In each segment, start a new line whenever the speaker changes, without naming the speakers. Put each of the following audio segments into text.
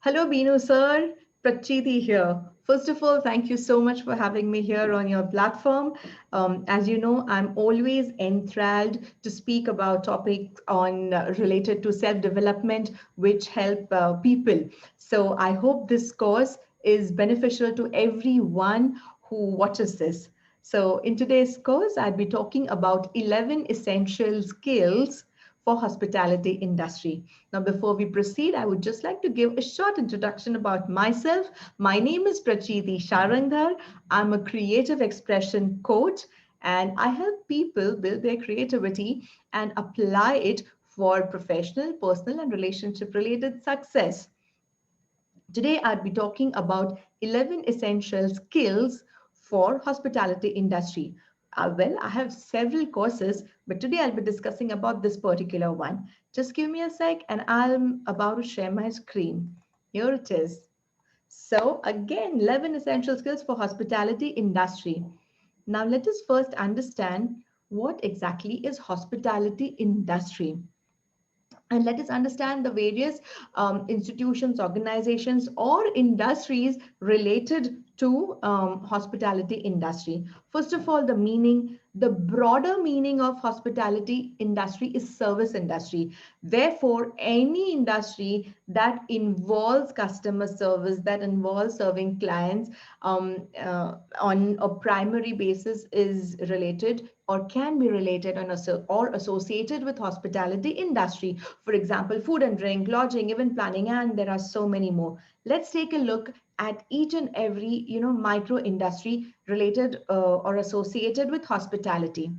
Hello, Binu sir. Prachiti here. First of all, thank you so much for having me here on your platform. As you know, I'm always enthralled to speak about topics on related to self-development, which help people. So I hope this course is beneficial to everyone who watches this. So in today's course, I'll be talking about 11 essential skills for hospitality industry. Now, before we proceed, I would just like to give a short introduction about myself. My name is Prachiti Sharangdhar. I'm a creative expression coach, and I help people build their creativity and apply it for professional, personal, and relationship related success. Today, I'll be talking about 11 essential skills for hospitality industry. I have several courses, but today I'll be discussing about this particular one. Just give me a sec and I'm about to share my screen. Here it is. So again, 11 essential skills for hospitality industry. Now let us first understand what exactly is hospitality industry, and let us understand the various institutions, organizations, or industries related to hospitality industry. First of all, the broader meaning of hospitality industry is service industry. Therefore, any industry that involves customer service, that involves serving clients on a primary basis is related or can be related or associated with hospitality industry. For example, food and drink, lodging, event planning, and there are so many more. Let's take a look at each and every micro industry related or associated with hospitality.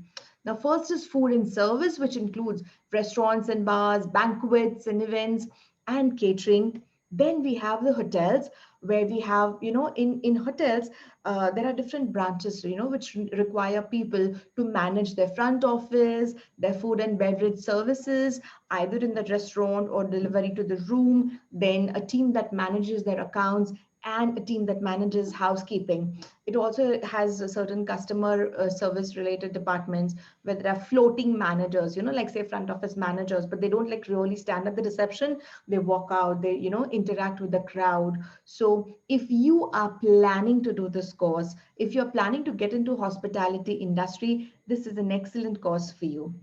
Now, first is food and service, which includes restaurants and bars, banquets and events, and catering. Then we have the hotels, where we have, in hotels, there are different branches, which require people to manage their front office, their food and beverage services, either in the restaurant or delivery to the room, then a team that manages their accounts, and a team that manages housekeeping. It also has a certain customer service related departments where there are floating managers, like say front office managers, but they don't like really stand at the reception. They walk out, they, interact with the crowd. So if you are planning to do this course, if you're planning to get into hospitality industry, this is an excellent course for you.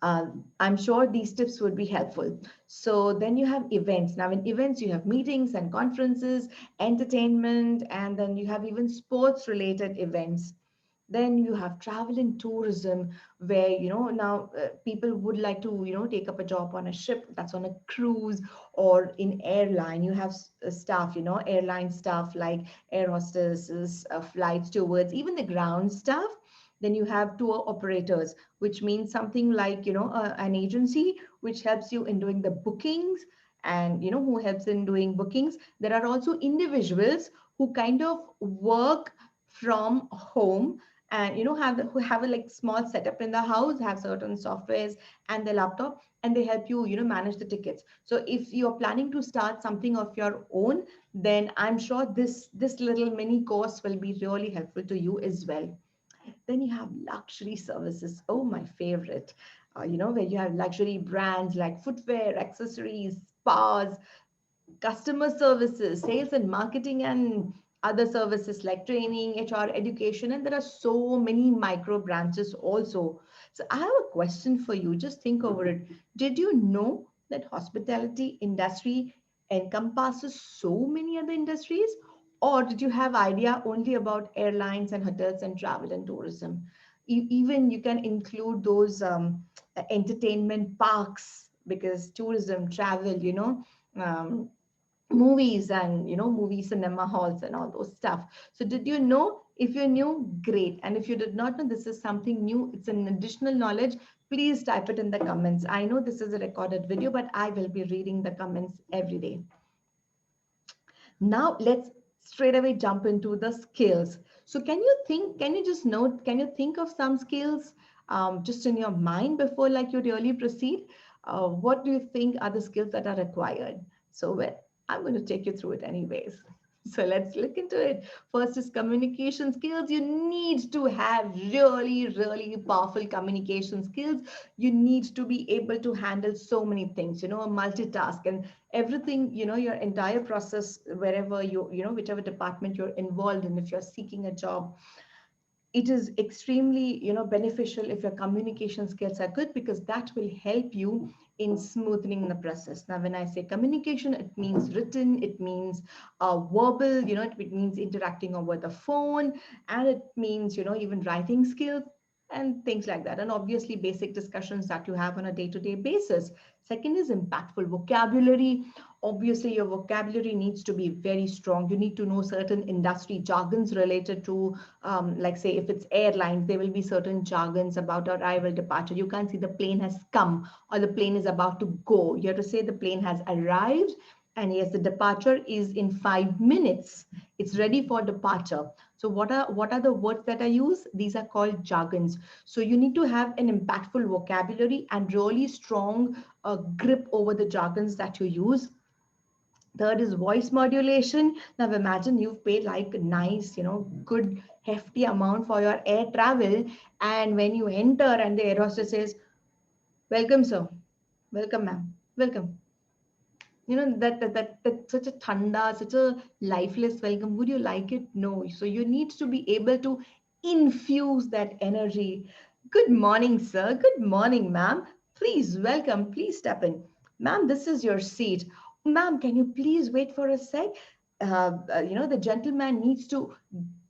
I'm sure these tips would be helpful. So then you have events. Now in events, you have meetings and conferences, entertainment, and then you have even sports related events. Then you have travel and tourism, where now people would like to take up a job on a ship that's on a cruise, or in airline you have staff, airline staff like air hostesses, flight stewards, even the ground staff. Then you have tour operators, which means something like an agency which helps you in doing the bookings, and who helps in doing bookings. There are also individuals who kind of work from home, and who have a like small setup in the house, have certain softwares and the laptop, and they help you manage the tickets. So if you're planning to start something of your own, then I'm sure this little mini course will be really helpful to you as well. Then you have luxury services. Oh, my favorite. Where you have luxury brands like footwear, accessories, spas, customer services, sales and marketing, and other services like training, HR, education, and there are so many micro branches also. So I have a question for you. Just think over it. Did you know that hospitality industry encompasses so many other industries? Or did you have idea only about airlines and hotels and travel and tourism? Even you can include those entertainment parks, because tourism, travel, um, movies, and movie cinema halls and all those stuff. So did you know? If you knew, great. And if you did not know, this is something new, it's an additional knowledge. Please type it in the comments. I know this is a recorded video, but I will be reading the comments every day. Now let's straight away jump into the skills. So can you just note, can you think of some skills just in your mind before like you really proceed? What do you think are the skills that are required? So I'm going to take you through it anyways. So let's look into it. First is communication skills. You need to have really, really powerful communication skills. You need to be able to handle so many things, multitask and everything, your entire process, wherever whichever department you're involved in, if you're seeking a job, it is extremely beneficial if your communication skills are good, because that will help you in smoothing the process. Now when I say communication, it means written, it means verbal, it means interacting over the phone, and it means even writing skills and things like that, and obviously basic discussions that you have on a day-to-day basis. Second is impactful vocabulary. Obviously your vocabulary needs to be very strong. You need to know certain industry jargons related to, like say if it's airlines, there will be certain jargons about arrival, departure. You can't say the plane has come or the plane is about to go. You have to say the plane has arrived, and yes, the departure is in 5 minutes. It's ready for departure. So what are the words that I use? These are called jargons. So you need to have an impactful vocabulary and really strong grip over the jargons that you use. Third is voice modulation. Now imagine you've paid like a nice, good hefty amount for your air travel, and when you enter and the air hostess says, "Welcome, sir. Welcome, ma'am. Welcome." That such a thanda, such a lifeless welcome. Would you like it? No. So you need to be able to infuse that energy. Good morning, sir. Good morning, ma'am. Please welcome. Please step in. Ma'am, this is your seat. Ma'am, can you please wait for a sec? The gentleman needs to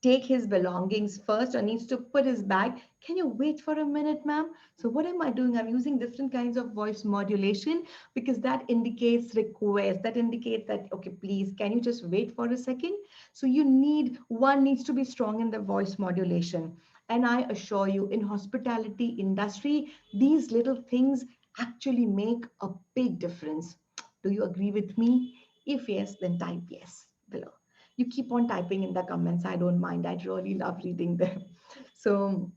take his belongings first or needs to put his bag. Can you wait for a minute, ma'am? So what am I doing? I'm using different kinds of voice modulation, because that indicates request, that indicates that, okay, please, can you just wait for a second? So one needs to be strong in the voice modulation. And I assure you, in hospitality industry, these little things actually make a big difference. Do you agree with me? If yes, then type yes below. You keep on typing in the comments. I don't mind. I really love reading them. So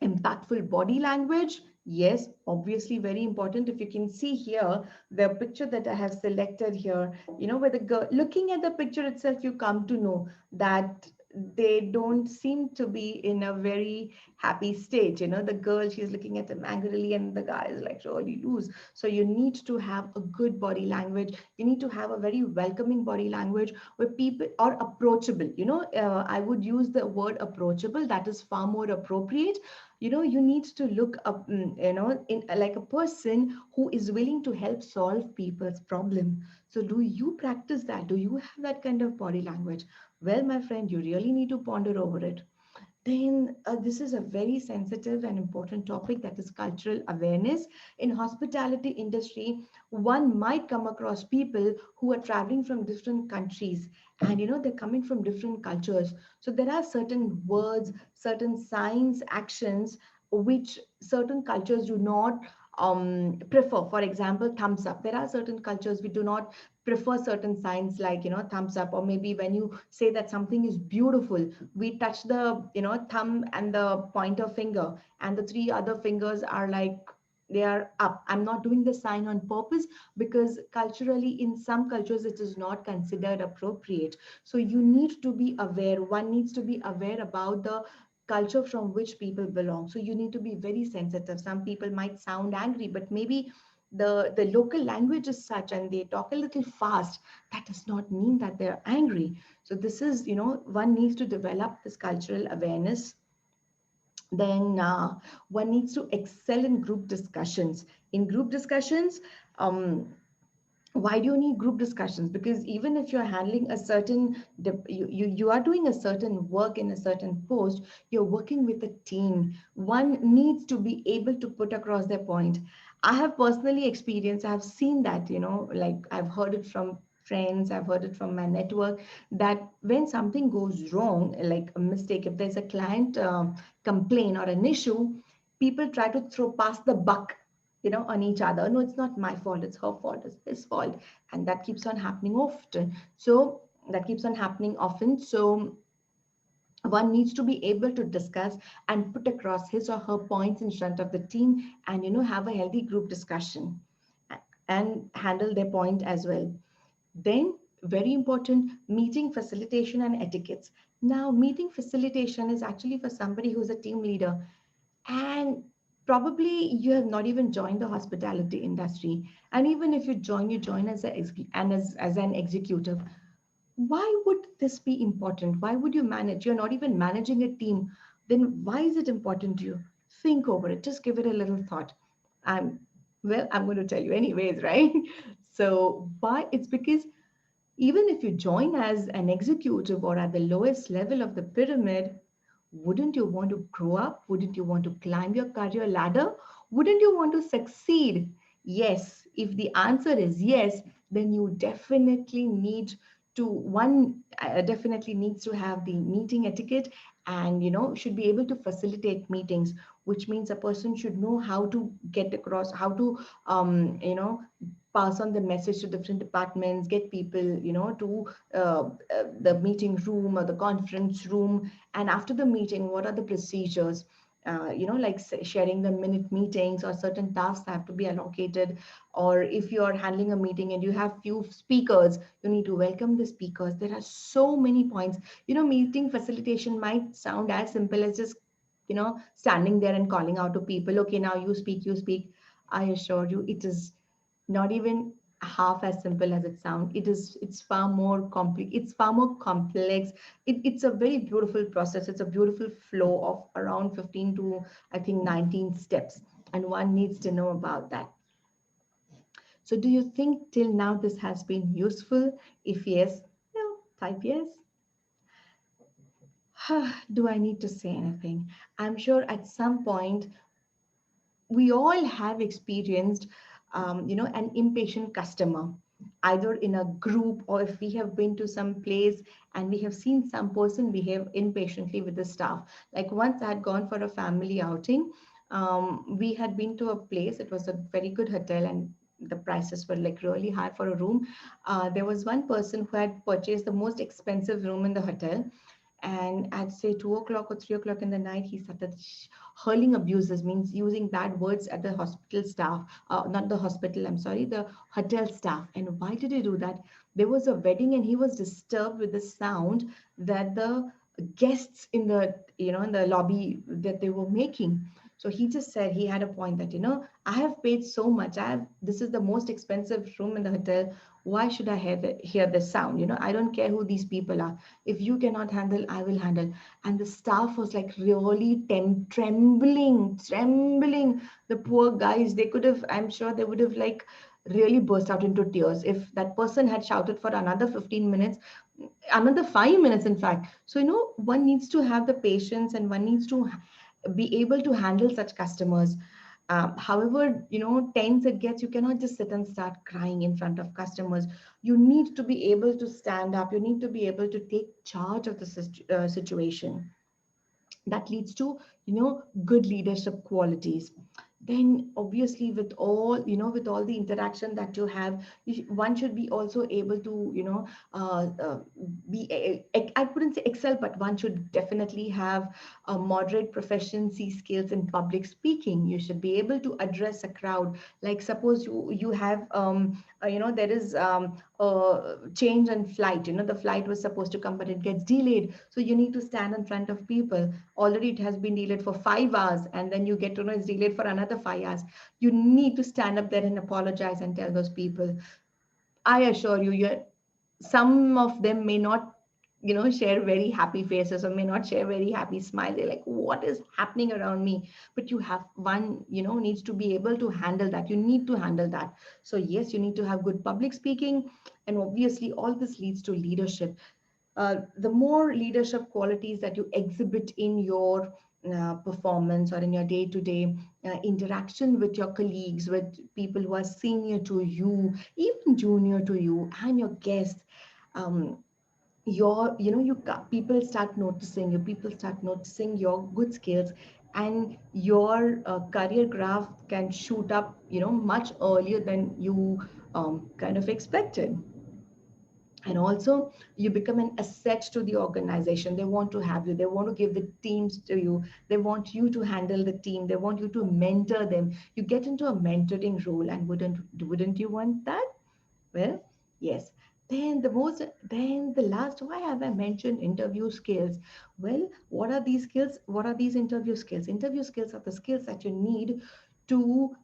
impactful body language, yes, obviously very important. If you can see here, the picture that I have selected here, where the girl, looking at the picture itself, you come to know that they don't seem to be in a very happy state. The girl, she's looking at him angrily, and the guy is like really loose. So you need to have a good body language. You need to have a very welcoming body language where people are approachable. I would use the word approachable. That is far more appropriate. You need to look up, in like a person who is willing to help solve people's problem. So do you practice that? Do you have that kind of body language? Well, my friend, you really need to ponder over it. Then this is a very sensitive and important topic, that is cultural awareness. In hospitality industry, one might come across people who are traveling from different countries, and they're coming from different cultures. So there are certain words, certain signs, actions which certain cultures do not prefer. For example, thumbs up. There are certain cultures we do not prefer certain signs, like thumbs up. Or maybe when you say that something is beautiful, we touch the thumb and the pointer finger, and the three other fingers are like they are up. I'm not doing the sign on purpose, because culturally in some cultures it is not considered appropriate. So you need to be aware. One needs to be aware about the culture from which people belong. So you need to be very sensitive. Some people might sound angry, but maybe the local language is such and they talk a little fast. That does not mean that they're angry. So this is, one needs to develop this cultural awareness. Then one needs to excel in group discussions. In group discussions, um, why do you need group discussions? Because even if you're handling a certain you are doing a certain work in a certain post, you're working with a team. One needs to be able to put across their point. I have personally experienced, I have seen that, like I've heard it from friends, I've heard it from my network, that when something goes wrong, like a mistake, if there's a client complaint or an issue, people try to throw past the buck, on each other. No, it's not my fault, it's her fault, it's his fault. And that keeps on happening often. So that keeps on happening often. So one needs to be able to discuss and put across his or her points in front of the team, and have a healthy group discussion and handle their point as well. Then very important, meeting facilitation and etiquettes. Now, meeting facilitation is actually for somebody who's a team leader, and probably you have not even joined the hospitality industry. And even if you join as as an executive. Why would this be important? Why would you manage? You're not even managing a team. Then why is it important to you? Think over it. Just give it a little thought. I'm I'm going to tell you anyways, right? So why? It's because even if you join as an executive or at the lowest level of the pyramid, wouldn't you want to grow up? Wouldn't you want to climb your career ladder? Wouldn't you want to succeed? Yes. If the answer is yes, then you definitely need to one definitely needs to have the meeting etiquette, and should be able to facilitate meetings, which means a person should know how to get across, how to pass on the message to different departments, get people to the meeting room or the conference room. And after the meeting, what are the procedures? Like sharing the minute meetings, or certain tasks have to be allocated. Or if you are handling a meeting and you have few speakers, you need to welcome the speakers. There are so many points. Meeting facilitation might sound as simple as just standing there and calling out to people, okay, now you speak, you speak. I assure you, it is not even half as simple as it sounds. It's far more complex. It's far more complex. It's a very beautiful process. It's a beautiful flow of around 15 to, I think, 19 steps, and one needs to know about that. So do you think till now this has been useful? If yes, type yes. Do I need to say anything? I'm sure at some point we all have experienced an impatient customer, either in a group, or if we have been to some place and we have seen some person behave impatiently with the staff. Like once I had gone for a family outing. We had been to a place, it was a very good hotel, and the prices were like really high for a room. There was one person who had purchased the most expensive room in the hotel, and at say 2 o'clock or 3 o'clock in the night, he started hurling abuses, means using bad words at the hospital staff, not the hospital, I'm sorry, the hotel staff. And why did he do that? There was a wedding and he was disturbed with the sound that the guests in the in the lobby that they were making. So he just said, he had a point that, I have paid so much, this is the most expensive room in the hotel. Why should I hear the sound? I don't care who these people are. If you cannot handle, I will handle. And the staff was like really trembling. The poor guys, they could have, I'm sure they would have like really burst out into tears if that person had shouted for another 15 minutes, another 5 minutes, in fact. So, one needs to have the patience, and one needs to be able to handle such customers. However, tense it gets, you cannot just sit and start crying in front of customers. You need to be able to stand up. You need to be able to take charge of the situation. That leads to good leadership qualities. Then obviously, with all with all the interaction that you have, one should be also able to be I wouldn't say excel, but one should definitely have a moderate proficiency skills in public speaking. You should be able to address a crowd. Like suppose you have there is a change in flight. The flight was supposed to come but it gets delayed, so you need to stand in front of people. Already it has been delayed for 5 hours, and then you get to know it's delayed for another 5 hours. You need to stand up there and apologize and tell those people. I assure you, some of them may not share very happy faces, or may not share very happy smile. They're like, what is happening around me? But you have one needs to be able to handle that. You need to handle that. So yes, you need to have good public speaking, and obviously all this leads to leadership. The more leadership qualities that you exhibit in your performance, or in your day-to-day interaction with your colleagues, with people who are senior to you, even junior to you, and your guests, um, your people start noticing you, people start noticing your good skills, and your career graph can shoot up much earlier than you kind of expected. And also, you become an asset to the organization. They want to have you, they want to give the teams to you, they want you to handle the team, they want you to mentor them. You get into a mentoring role, and wouldn't you want that? Well, yes. Then the last, why have I mentioned interview skills? Well, what are these skills? What are these interview skills? Interview skills are the skills that you need to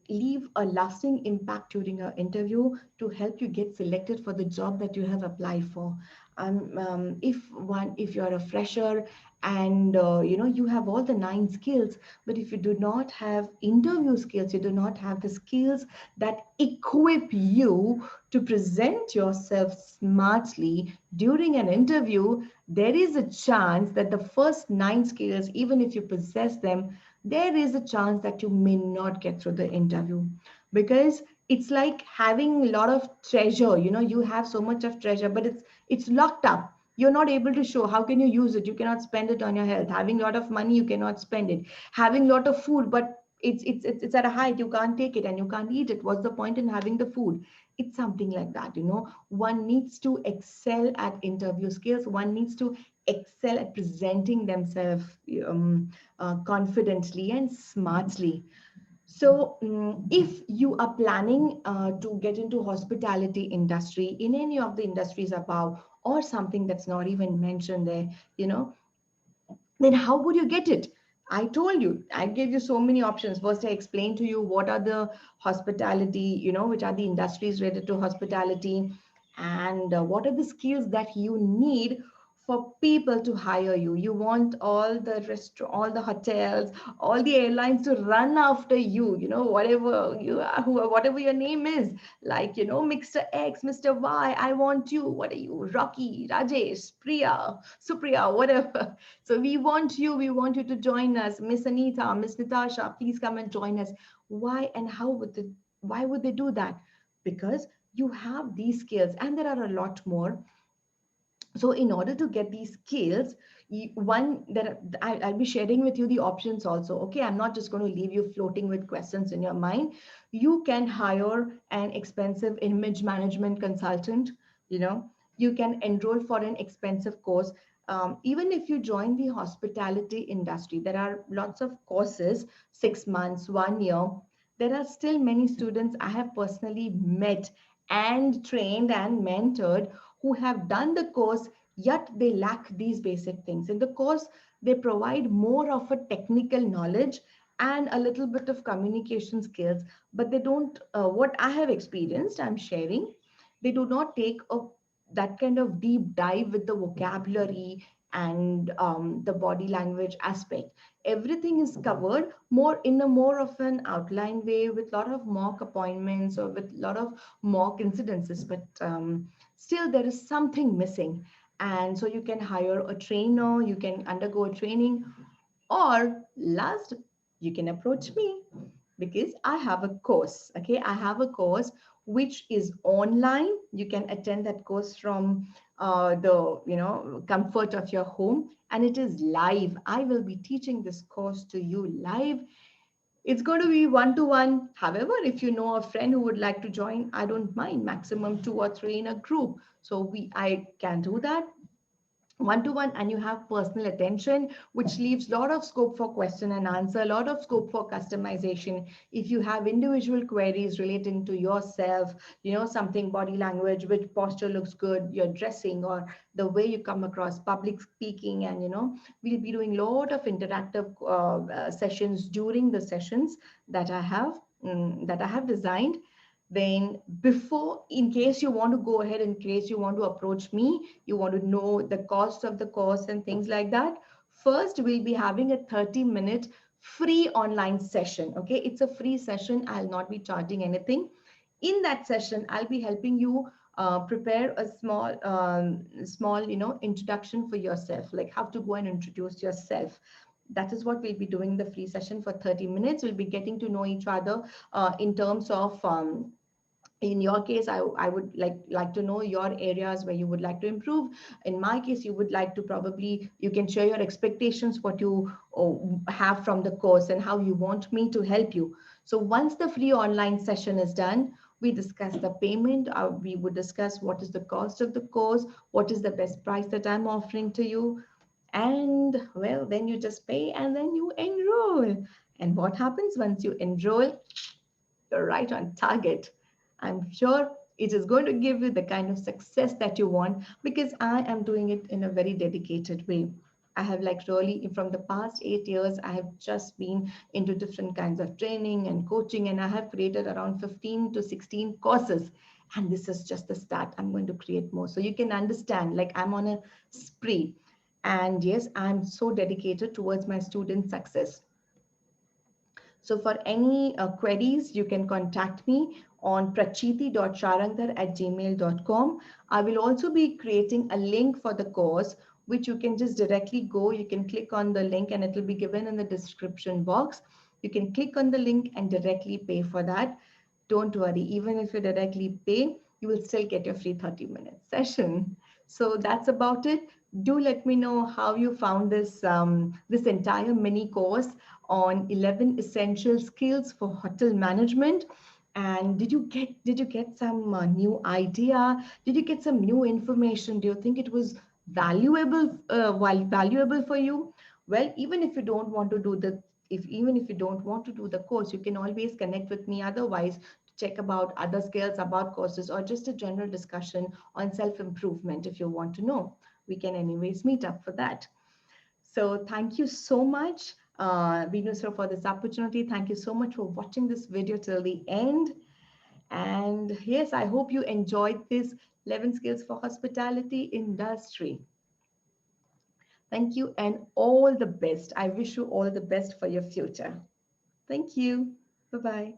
leave a lasting impact during an interview to help you get selected for the job that you have applied for. If you're a fresher and you have all the nine skills, but if you do not have interview skills, you do not have the skills that equip you to present yourself smartly during an interview, there is a chance that the first nine skills, even if you possess them, there is a chance that you may not get through the interview, because it's like having a lot of treasure. You have so much of treasure, but it's locked up. You're not able to show. How can you use it? You cannot spend it on your health. Having a lot of money, you cannot spend it. Having a lot of food, but it's at a height, you can't take it and you can't eat it. What's the point in having the food? It's something like that. One needs to excel at interview skills. One needs to excel at presenting themselves confidently and smartly. So, if you are planning to get into hospitality industry in any of the industries above, or something that's not even mentioned there, you know, then how would you get it? I told you, I gave you so many options. First, I explained to you what are the hospitality, which are the industries related to hospitality, and what are the skills that you need for people to hire you. You want all the all the hotels, all the airlines to run after you, whatever you are, whatever your name is, like, Mr. X, Mr. Y, I want you. What are you? Rocky, Rajesh, Priya, Supriya, whatever. So we want you to join us, Miss Anita, Miss Natasha, please come and join us. Why and how would why would they do that? Because you have these skills, and there are a lot more. So in order to get these skills, one that I'll be sharing with you the options also. Okay, I'm not just going to leave you floating with questions in your mind. You can hire an expensive image management consultant. you know you can enroll for an expensive course. Even if you join the hospitality industry, there are lots of courses, 6 months, 1 year. There are still many students I have personally met and trained and mentored who have done the course, yet they lack these basic things. In the course, they provide more of a technical knowledge and a little bit of communication skills, but they don't, what I have experienced, I'm sharing, they do not take that kind of deep dive with the vocabulary and the body language aspect. Everything is covered more in a more of an outline way, with a lot of mock appointments or with a lot of mock incidences, but still there is something missing. And so you can hire a trainer, you can undergo a training, or last, you can approach me, because I have a course. Okay, I have a course which is online. You can attend that course from the comfort of your home, and it is live. I will be teaching this course to you live. It's going to be one to one. However, if you know a friend who would like to join, I don't mind. Maximum two or three in a group. So I can do that one to one, and you have personal attention, which leaves a lot of scope for question and answer, a lot of scope for customization. If you have individual queries relating to yourself, something body language, which posture looks good, your dressing, or the way you come across public speaking, and we'll be doing a lot of interactive sessions during the sessions that I have designed. Then before, in case you want to go ahead, in case you want to approach me, you want to know the cost of the course and things like that, first we'll be having a 30-minute free online session. Okay, it's a free session. I'll not be charging anything. In that session, I'll be helping you prepare a small introduction for yourself, like how to go and introduce yourself. That is what we'll be doing the free session for 30 minutes. We'll be getting to know each other in terms of in your case, I would like to know your areas where you would like to improve. In my case, you would like to, probably you can share your expectations, what you have from the course, and how you want me to help you. So once the free online session is done, we discuss the payment. We would discuss what is the cost of the course, what is the best price that I'm offering to you. And well, then you just pay and then you enroll. And what happens once you enroll? You're right on target. I'm sure It is going to give you the kind of success that you want, because I am doing it in a very dedicated way. I have like really from the past 8 years, I have just been into different kinds of training and coaching, and I have created around 15 to 16 courses. And this is just the start. I'm going to create more. So you can understand, like I'm on a spree. And yes, I'm so dedicated towards my student success. So for any queries, you can contact me on prachiti.charangdar@gmail.com. I will also be creating a link for the course, which you can just directly go. You can click on the link and it will be given in the description box. You can click on the link and directly pay for that. Don't worry, even if you directly pay, you will still get your free 30-minute session. So that's about it. Do let me know how you found this entire mini course on 11 essential skills for hotel management. And did you get some new idea? Did you get some new information? Do you think it was valuable for you? Well, even if you don't want to do the course, you can always connect with me otherwise to check about other skills, about courses, or just a general discussion on self improvement. If you want to know, we can anyways meet up for that. So thank you so much, Vinu sir, for this opportunity. Thank you so much for watching this video till the end. And yes, I hope you enjoyed this 11 skills for hospitality industry. Thank you and all the best. I wish you all the best for your future. Thank you. Bye bye.